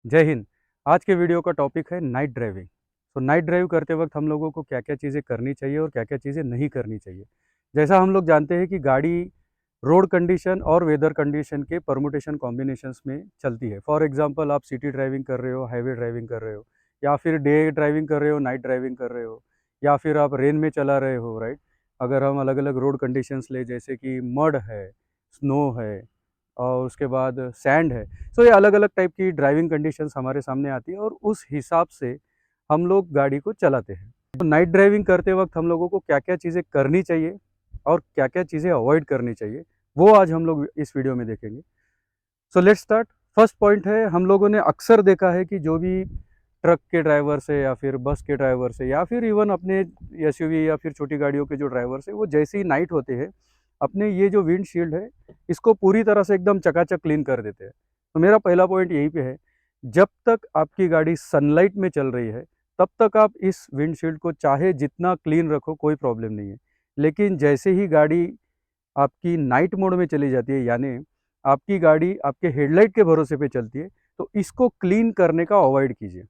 जय हिंद। आज के वीडियो का टॉपिक है नाइट ड्राइविंग। तो नाइट ड्राइव करते वक्त हम लोगों को क्या क्या चीज़ें करनी चाहिए और क्या क्या चीज़ें नहीं करनी चाहिए। जैसा हम लोग जानते हैं कि गाड़ी रोड कंडीशन और वेदर कंडीशन के परमुटेशन कॉम्बिनेशंस में चलती है। फॉर एग्जांपल आप सिटी ड्राइविंग कर रहे हो, हाईवे ड्राइविंग कर रहे हो, या फिर डे ड्राइविंग कर रहे हो, नाइट ड्राइविंग कर रहे हो, या फिर आप रेन में चला रहे हो, राइट। अगर हम अलग अलग रोड कंडीशंस ले, जैसे कि मड है, स्नो है, और उसके बाद सैंड है। सो ये अलग अलग टाइप की ड्राइविंग कंडीशंस हमारे सामने आती है और उस हिसाब से हम लोग गाड़ी को चलाते हैं। तो नाइट ड्राइविंग करते वक्त हम लोगों को क्या क्या चीज़ें करनी चाहिए और क्या क्या चीज़ें अवॉइड करनी चाहिए, वो आज हम लोग इस वीडियो में देखेंगे। So let's start. First point है, हम लोगों ने अक्सर देखा है कि जो भी ट्रक के ड्राइवर से या फिर बस के ड्राइवर से या फिर इवन अपने एसयूवी या फिर छोटी गाड़ियों के जो ड्राइवर से, वो जैसे ही नाइट होते हैं अपने ये जो विंडशील्ड है इसको पूरी तरह से एकदम चकाचक क्लीन कर देते हैं। तो मेरा पहला पॉइंट यहीं पे है, जब तक आपकी गाड़ी सनलाइट में चल रही है तब तक आप इस विंडशील्ड को चाहे जितना क्लीन रखो कोई प्रॉब्लम नहीं है। लेकिन जैसे ही गाड़ी आपकी नाइट मोड में चली जाती है, यानी आपकी गाड़ी आपके हेडलाइट के भरोसे पे चलती है, तो इसको क्लीन करने का अवॉइड कीजिए।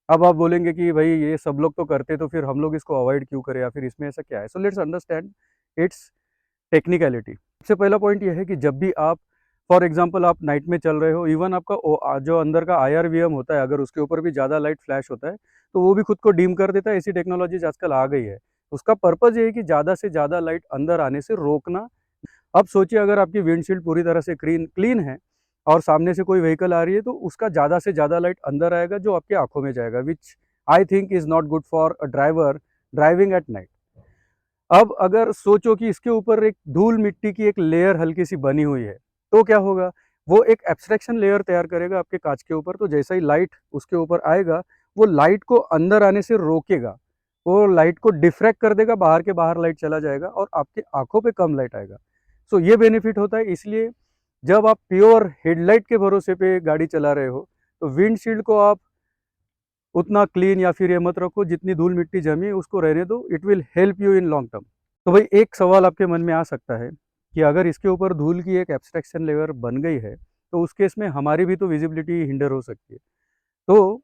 अब आप बोलेंगे कि भाई ये सब लोग तो करते, तो फिर हम लोग इसको अवॉइड क्यों करें, या फिर इसमें ऐसा क्या है। So let's understand it's technicality. सबसे पहला पॉइंट ये है कि जब भी आप, फॉर एग्जांपल आप नाइट में चल रहे हो, इवन आपका जो अंदर का आईआरवीएम होता है, अगर उसके ऊपर भी ज़्यादा लाइट फ्लैश होता है तो वो भी खुद को डिम कर देता है। ऐसी टेक्नोलॉजीज आजकल आ गई है। उसका पर्पज़ ये है कि ज़्यादा से ज़्यादा लाइट अंदर आने से रोकना। अब सोचिए, अगर आपकी विंडशील्ड पूरी तरह से क्लीन क्लीन है और सामने से कोई व्हीकल आ रही है, तो उसका ज़्यादा से ज़्यादा लाइट अंदर आएगा जो आपकी आंखों में जाएगा, which I think is not good for a driver driving at night. अब अगर सोचो कि इसके ऊपर एक धूल मिट्टी की एक लेयर हल्की सी बनी हुई है, तो क्या होगा, वो एक एब्स्ट्रैक्शन लेयर तैयार करेगा आपके कांच के ऊपर। तो जैसा ही लाइट उसके ऊपर आएगा, वो लाइट को अंदर आने से रोकेगा, वो लाइट को डिफ्रैक्ट कर देगा, बाहर के बाहर लाइट चला जाएगा और आपकी आंखों पे कम लाइट आएगा। सो ये बेनिफिट होता है। इसलिए जब आप प्योर हेडलाइट के भरोसे पे गाड़ी चला रहे हो, तो विंडशील्ड को आप उतना क्लीन या फिर ये मत रखो, जितनी धूल मिट्टी जमी है उसको रहने दो, it will help you in long term. तो भाई एक सवाल आपके मन में आ सकता है कि अगर इसके ऊपर धूल की एक एब्स्ट्रैक्शन लेयर बन गई है, तो उस केस में हमारी भी तो विजिबिलिटी हिंडर हो सकती है। तो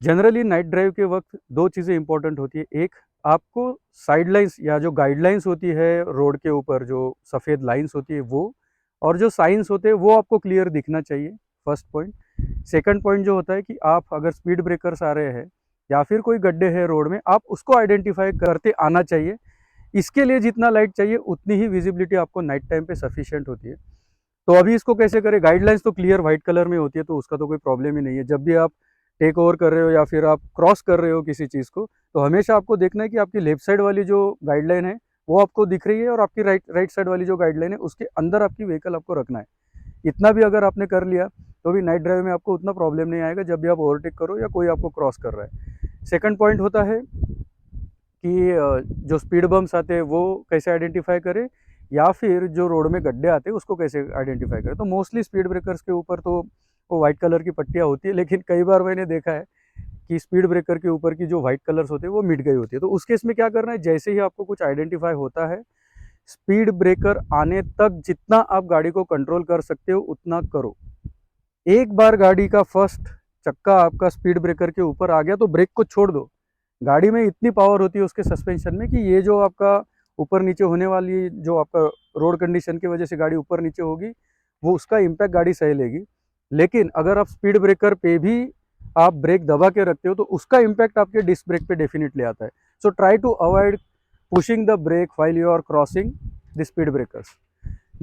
जनरली नाइट ड्राइव के वक्त दो चीज़ें इंपॉर्टेंट होती है। एक, आपको साइडलाइंस या जो गाइडलाइंस होती है रोड के ऊपर, जो सफ़ेद लाइंस होती है वो, और जो साइंस होते हैं वो आपको क्लियर दिखना चाहिए। First point. सेकंड पॉइंट जो होता है कि आप अगर स्पीड ब्रेकर्स आ रहे हैं या फिर कोई गड्ढे हैं रोड में, आप उसको आइडेंटिफाई करते आना चाहिए। इसके लिए जितना लाइट चाहिए उतनी ही विजिबिलिटी आपको नाइट टाइम पे सफिशिएंट होती है। तो अभी इसको कैसे करें। गाइडलाइंस तो क्लियर व्हाइट कलर में होती है, तो उसका तो कोई प्रॉब्लम ही नहीं है। जब भी आप टेक ओवर कर रहे हो या फिर आप क्रॉस कर रहे हो किसी चीज़ को, तो हमेशा आपको देखना है कि आपकी लेफ्ट साइड वाली जो गाइडलाइन है वो आपको दिख रही है, और आपकी राइट राइट साइड वाली जो गाइडलाइन है उसके अंदर आपकी व्हीकल आपको रखना है। इतना भी अगर आपने कर लिया तो भी नाइट ड्राइव में आपको उतना प्रॉब्लम नहीं आएगा, जब भी आप ओवरटेक करो या कोई आपको क्रॉस कर रहा है। सेकंड पॉइंट होता है कि जो स्पीड बम्प्स आते हैं वो कैसे आइडेंटिफाई करें, या फिर जो रोड में गड्ढे आते हैं उसको कैसे आइडेंटिफाई करें। तो मोस्टली स्पीड ब्रेकर्स के ऊपर तो वो वाइट कलर की पट्टियाँ होती है, लेकिन कई बार मैंने देखा है कि स्पीड ब्रेकर के ऊपर की जो वाइट कलर्स होते हैं वो मिट गई होती है। तो उस केस में क्या करना है, जैसे ही आपको कुछ आइडेंटिफाई होता है, स्पीड ब्रेकर आने तक जितना आप गाड़ी को कंट्रोल कर सकते हो उतना करो। एक बार गाड़ी का फर्स्ट चक्का आपका स्पीड ब्रेकर के ऊपर आ गया तो ब्रेक को छोड़ दो। गाड़ी में इतनी पावर होती है उसके सस्पेंशन में कि ये जो आपका ऊपर नीचे होने वाली, जो आपका रोड कंडीशन की वजह से गाड़ी ऊपर नीचे होगी, वो उसका इम्पैक्ट गाड़ी सह लेगी। लेकिन अगर आप स्पीड ब्रेकर पे भी आप ब्रेक दबा के रखते हो, तो उसका इम्पैक्ट आपके डिस्क ब्रेक पे डेफिनेटली आता है। So try to avoid pushing the brake while you are crossing the speed breakers.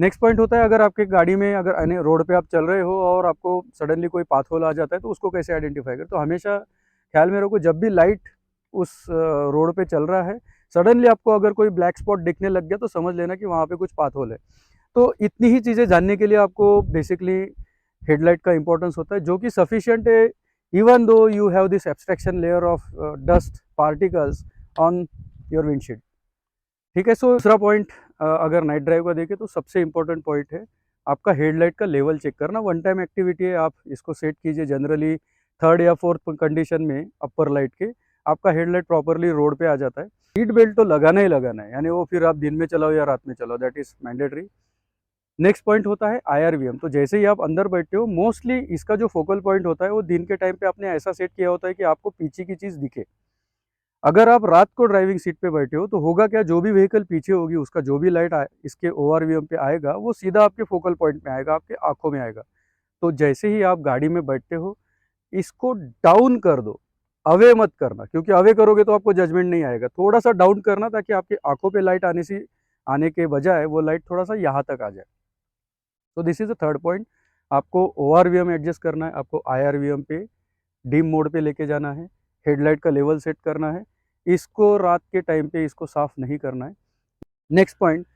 Next point होता है, अगर आपके गाड़ी में, अगर रोड पे आप चल रहे हो और आपको सडनली कोई पाथ होल आ जाता है, तो उसको कैसे आइडेंटिफाई करें। तो हमेशा ख्याल में रखो, जब भी लाइट उस रोड पे चल रहा है, सडनली आपको अगर कोई ब्लैक स्पॉट दिखने लग गया तो समझ लेना कि वहाँ पे कुछ पाथ होल है। तो इतनी ही चीज़ें जानने के लिए आपको बेसिकली हेडलाइट का इंपॉर्टेंस होता है, जो कि सफिशिएंट है, even though you have this abstraction layer of dust particles on your windshield. ठीक है। सो दूसरा पॉइंट, अगर नाइट ड्राइव का देखें तो सबसे इंपॉर्टेंट पॉइंट है आपका हेडलाइट का लेवल चेक करना। वन टाइम एक्टिविटी है, आप इसको सेट कीजिए। जनरली थर्ड या फोर्थ कंडीशन में अपर लाइट के आपका हेडलाइट प्रॉपरली रोड पे आ जाता है। सीट बेल्ट तो लगाना ही लगाना है, यानी वो फिर आप दिन में चलाओ या रात में चलाओ, that is mandatory. Next point होता है IRVM। तो जैसे ही आप अंदर बैठते हो, मोस्टली इसका जो फोकल पॉइंट होता है वो दिन के टाइम पे आपने ऐसा सेट किया होता है कि आपको पीछे की चीज़ दिखे। अगर आप रात को ड्राइविंग सीट पे बैठे हो तो होगा क्या, जो भी व्हीकल पीछे होगी उसका जो भी लाइट इसके ORVM पे आएगा वो सीधा आपके फोकल पॉइंट में आएगा, आपके आंखों में आएगा। तो जैसे ही आप गाड़ी में बैठते हो, इसको डाउन कर दो, अवे मत करना, क्योंकि अवे करोगे तो आपको जजमेंट नहीं आएगा। थोड़ा सा डाउन करना ताकि आपकी आंखों पे लाइट आने के बजाय वो लाइट थोड़ा सा यहाँ तक आ जाए। तो this is the third point. आपको ORVM एडजस्ट करना है, आपको IRVM पे डिम मोड पे लेके जाना है, हेडलाइट का लेवल सेट करना है। इसको रात के टाइम पे इसको साफ नहीं करना है। नेक्स्ट पॉइंट,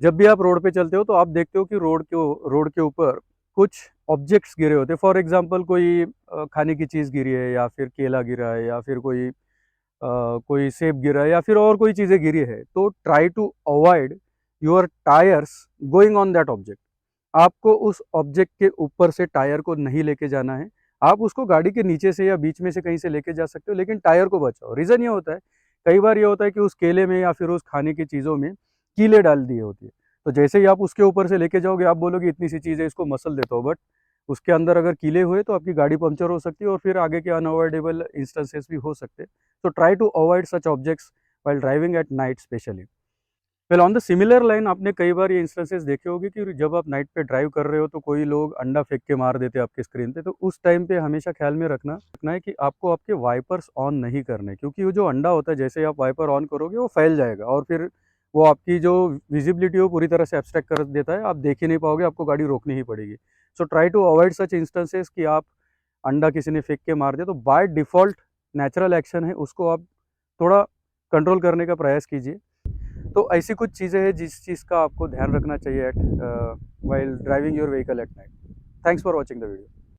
जब भी आप रोड पे चलते हो तो आप देखते हो कि रोड के ऊपर कुछ ऑब्जेक्ट्स गिरे होते हैं। फॉर एग्जांपल कोई खाने की चीज़ गिरी है, या फिर केला गिरा है, या फिर कोई सेब गिरा है, या फिर और कोई चीज़ें गिरी है। तो try to avoid your tyres going on that object. आपको उस ऑब्जेक्ट के ऊपर से टायर को नहीं लेके जाना है। आप उसको गाड़ी के नीचे से या बीच में से कहीं से लेके जा सकते हो, लेकिन टायर को बचाओ। रीज़न ये होता है, कई बार ये होता है कि उस केले में या फिर उस खाने की चीज़ों में कीले डाल दिए होती है। तो जैसे ही आप उसके ऊपर से लेके जाओगे, आप बोलोगे इतनी सी चीज़ है, इसको मसल देता हूँ, बट उसके अंदर अगर कीले हुए तो आपकी गाड़ी पंक्चर हो सकती है और फिर आगे के अनअवॉइडेबल इंस्टेंसेस भी हो सकते हैं। तो try to avoid such objects while driving at night specially. Well on the similar line, आपने कई बार ये इंस्टेंसेस देखे होंगे कि जब आप नाइट पे ड्राइव कर रहे हो तो कोई लोग अंडा फेंक के मार देते हैं आपके स्क्रीन पे। तो उस टाइम पे हमेशा ख्याल में रखना है कि आपको आपके वाइपर्स ऑन नहीं करने, क्योंकि वो जो अंडा होता है, जैसे ही आप वाइपर ऑन करोगे वो फैल जाएगा और फिर वो आपकी जो विजिबिलिटी हो पूरी तरह से एब्स्ट्रैक्ट कर देता है, आप देख ही नहीं पाओगे, आपको गाड़ी रोकनी ही पड़ेगी। So try to avoid such instances कि आप अंडा किसी ने फेंक के मार दिया। तो बाय डिफ़ॉल्ट नेचुरल एक्शन है, उसको आप थोड़ा कंट्रोल करने का प्रयास कीजिए। तो ऐसी कुछ चीज़ें हैं जिस चीज़ का आपको ध्यान रखना चाहिए at while driving your vehicle at night. Thanks for watching the video.